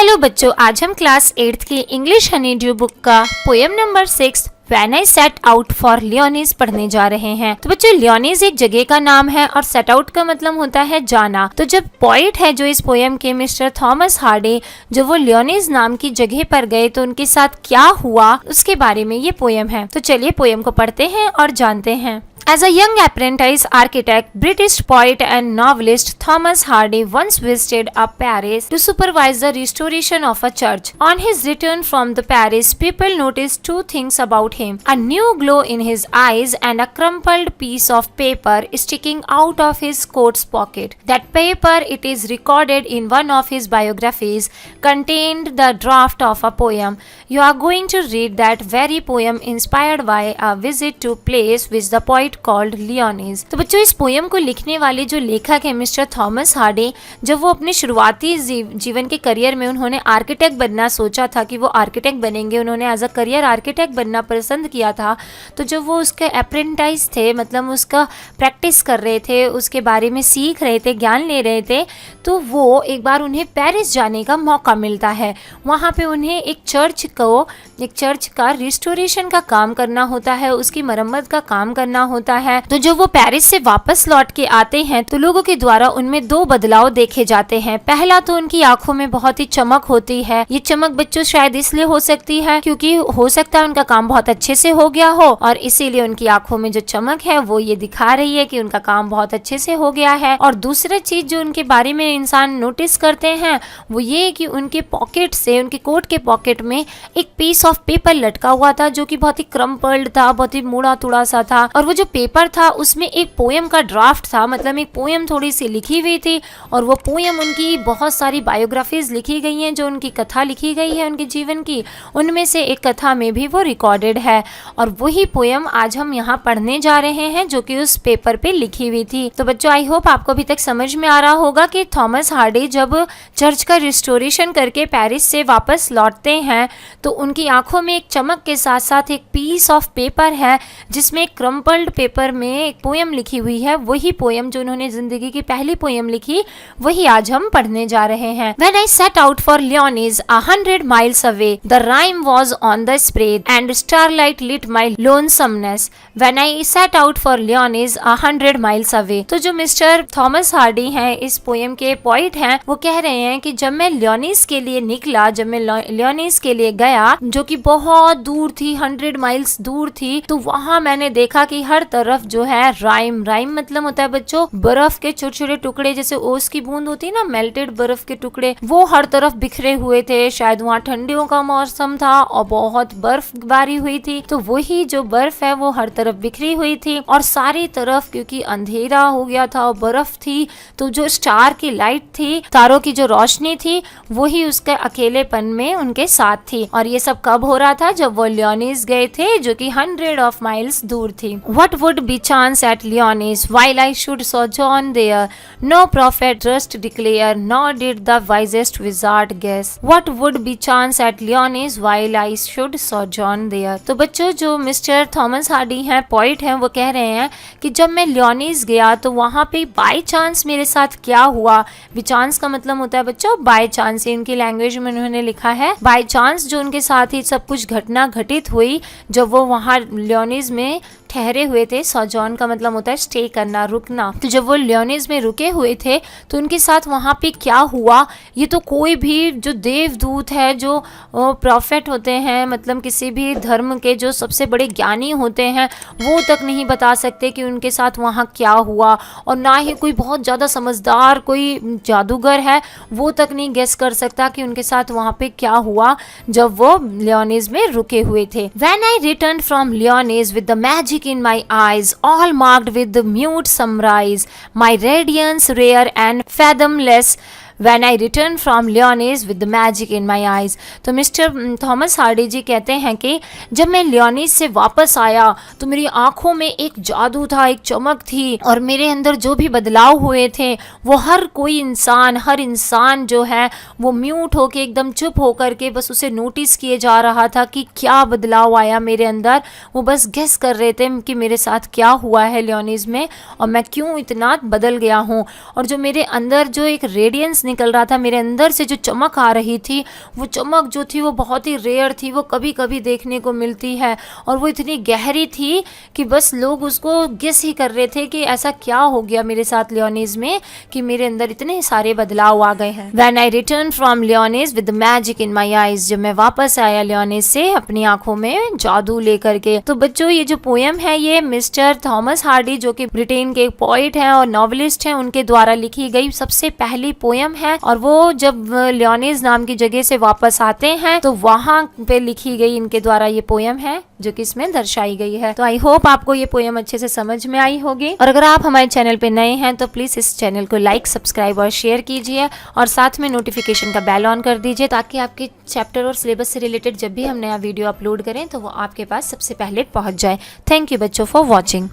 Hello बच्चों, आज हम क्लास 8th की इंग्लिश हनी ड्यू बुक का poem number 6 When I set out for लियोनीज पढ़ने जा रहे हैं। तो बच्चों, लियोनीज एक जगह का नाम है और सेट आउट का मतलब होता है जाना। तो जब पोइट है जो इस पोएम के मिस्टर थॉमस हार्डी, जो वो लियोनीज नाम की जगह पर गए तो उनके साथ क्या हुआ उसके बारे में ये पोएम है। तो चलिए पोएम को पढ़ते हैं और जानते हैं। As a young apprentice architect, British poet and novelist Thomas Hardy once visited Paris to supervise the restoration of a church. On his return from the Paris, people noticed two things about him: a new glow in his eyes and a crumpled piece of paper sticking out of his coat's pocket. That paper, it is recorded in one of his biographies, contained the draft of a poem. You are going to read that very poem inspired by a visit to place which the poet called लियोनीज। तो बच्चों, इस poem को लिखने वाले जो लेखक है mister Thomas Hardy, जब वो अपने शुरुआती जीवन के करियर में उन्होंने आर्किटेक्ट बनना सोचा था कि वो आर्किटेक्ट बनेंगे, उन्होंने एज अ करियर आर्किटेक्ट बनना पसंद किया था। तो जब वो उसके अप्रेंटाइज थे, मतलब उसका प्रैक्टिस कर रहे थे, उसके बारे में सीख रहे थे, ज्ञान ले रहे थे, तो वो एक बार उन्हें पेरिस जाने का मौका मिलता है। वहाँ पे उन्हें एक चर्च का रिस्टोरेशन का काम करना होता है, उसकी मरम्मत का काम करना होता है। तो जब वो पेरिस से वापस लौट के आते हैं तो लोगों के द्वारा उनमें दो बदलाव देखे जाते हैं। पहला तो उनकी आंखों में बहुत ही चमक होती है। ये चमक बच्चों शायद इसलिए हो सकती है क्योंकि हो सकता है उनका काम बहुत अच्छे से हो गया हो और इसीलिए उनकी आंखों में जो चमक है वो ये दिखा रही है कि उनका काम बहुत अच्छे से हो गया है। और दूसरा चीज जो उनके बारे में इंसान नोटिस करते हैं वो ये कि उनके पॉकेट से, उनके कोट के पॉकेट में एक पीस ऑफ पेपर लटका हुआ था जो कि बहुत ही क्रम्पल्ड था, बहुत ही मुड़ा तुड़ा सा था। और वो जो पेपर था उसमें एक पोएम का ड्राफ्ट था, मतलब एक पोएम थोड़ी सी लिखी हुई थी। और वो पोएम, उनकी बहुत सारी बायोग्राफीज लिखी गई हैं, जो उनकी कथा लिखी गई है उनके जीवन की, उनमें से एक कथा में भी वो रिकॉर्डेड है। और वही पोएम आज हम यहाँ पढ़ने जा रहे हैं जो कि उस पेपर पे लिखी हुई थी। तो बच्चों, आई होप आपको अभी तक समझ में आ रहा होगा कि थॉमस हार्डी जब चर्च का रिस्टोरेशन करके पेरिस से वापस लौटते हैं तो उनकी आंखों में एक चमक के साथ साथ एक पीस ऑफ पेपर है जिसमें क्रम्पल्ड पेपर में एक पोएम लिखी हुई है। वही पोएम जो उन्होंने जिंदगी की पहली पोएम लिखी, वही आज हम पढ़ने जा रहे हैं। When I set out for लियोनीज 100 miles away, the rhyme was on the spread and starlight lit my lonesomeness. When I set out for लियोनीज 100 miles away, तो जो मिस्टर थॉमस हार्डी हैं, इस पोएम के पोइट हैं, वो कह रहे हैं कि जब मैं लियोनीज के लिए निकला, जब मैं लियोनीज के लिए गया जो कि बहुत दूर थी, 100 माइल्स दूर थी, तो वहां मैंने देखा कि हर तरफ जो है राइम मतलब होता है बच्चों बर्फ के छोटे छोटे टुकड़े, जैसे ओस की बूंद होती है ना, मेल्टेड बर्फ के टुकड़े, वो हर तरफ बिखरे हुए थे। शायद वहाँ ठंडियों का मौसम था और बहुत बर्फबारी हुई थी, तो वही जो बर्फ है वो हर तरफ बिखरी हुई थी। और सारी तरफ क्योंकि अंधेरा हो गया था और बर्फ थी, तो जो स्टार की लाइट थी, तारों की जो रोशनी थी, वही उसके अकेलेपन में उनके साथ थी। और ये सब कब हो रहा था? जब वो लियोनीज गए थे जो कि 100 माइल्स दूर थी। What would be chance at लियोनीज while I should sojourn there? No prophet durst declare, nor did the wisest wizard guess. What would be chance at लियोनीज while I should sojourn there? तो बच्चों, जो mister Thomas Hardy हैं, poet हैं, वो कह रहे हैं कि जब मैं लियोनीज गया तो वहाँ पे बाय चांस मेरे साथ क्या हुआ। बिचांस का मतलब होता है बच्चों बाय चांस, इनकी लैंग्वेज में उन्होंने लिखा है बाय चांस। जो उनके साथ ही सब कुछ घटना घटित हुई जब वो वहाँ लियोनीज में ठहरे हुए थे। सोजॉन का मतलब होता है स्टे करना, रुकना। तो जब वो लियोनीज में रुके हुए थे तो उनके साथ वहाँ पे क्या हुआ, ये तो कोई भी जो देवदूत है, जो प्रॉफिट होते हैं, मतलब किसी भी धर्म के जो सबसे बड़े ज्ञानी होते हैं, वो तक नहीं बता सकते कि उनके साथ वहाँ क्या हुआ। और ना ही कोई बहुत ज़्यादा समझदार कोई जादूगर है, वो तक नहीं गेस कर सकता कि उनके साथ वहाँ पे क्या हुआ जब वो लियोनीज में रुके हुए थे। When I returned from लियोनीज with the magic in my eyes, all marked with the mute sunrise, my radiance rare and fathomless, When I returned from लियोनीज with the magic in my eyes। तो mister Thomas Hardy जी कहते हैं कि जब मैं लियोनीज से वापस आया तो मेरी आंखों में एक जादू था, एक चमक थी, और मेरे अंदर जो भी बदलाव हुए थे वो हर इंसान जो है वो म्यूट होके, एकदम चुप होकर के बस उसे नोटिस किए जा रहा था कि क्या बदलाव आया मेरे अंदर। वो बस गेस कर रहे थे कि मेरे साथ क्या हुआ है लियोनीज में और मैं क्यों इतना बदल गया हूँ। और जो मेरे अंदर जो एक रेडियंस रेडियंस निकल रहा था, मेरे अंदर से जो चमक आ रही थी, वो चमक जो थी वो बहुत ही रेयर थी, वो कभी कभी देखने को मिलती है, और वो इतनी गहरी थी कि बस लोग उसको गेस ही कर रहे थे कि ऐसा क्या हो गया मेरे साथ लियोनीज में कि मेरे अंदर इतने सारे बदलाव आ गए हैं। When I returned from लियोनीज with the magic in my eyes, जब मैं वापस आया लियोनीज से अपनी आंखों में जादू लेकर के। तो बच्चों ये जो पोयम है ये मिस्टर थॉमस हार्डी जो कि ब्रिटेन के एक पोइट हैं और नॉवेलिस्ट हैं, उनके द्वारा लिखी गई सबसे पहली पोयम है, और वो जब लियोनीज नाम की जगह से वापस आते हैं तो वहां पे लिखी गई इनके द्वारा ये पोयम है जो कि इसमें दर्शाई गई है। तो आई होप आपको ये पोयम अच्छे से समझ में आई होगी, और अगर आप हमारे चैनल पे नए हैं तो प्लीज इस चैनल को लाइक, सब्सक्राइब और शेयर कीजिए, और साथ में नोटिफिकेशन का बेल ऑन कर दीजिए ताकि आपके चैप्टर और सिलेबस से रिलेटेड जब भी हम नया वीडियो अपलोड करें तो वो आपके पास सबसे पहले पहुंच जाए। थैंक यू बच्चों फॉर वॉचिंग।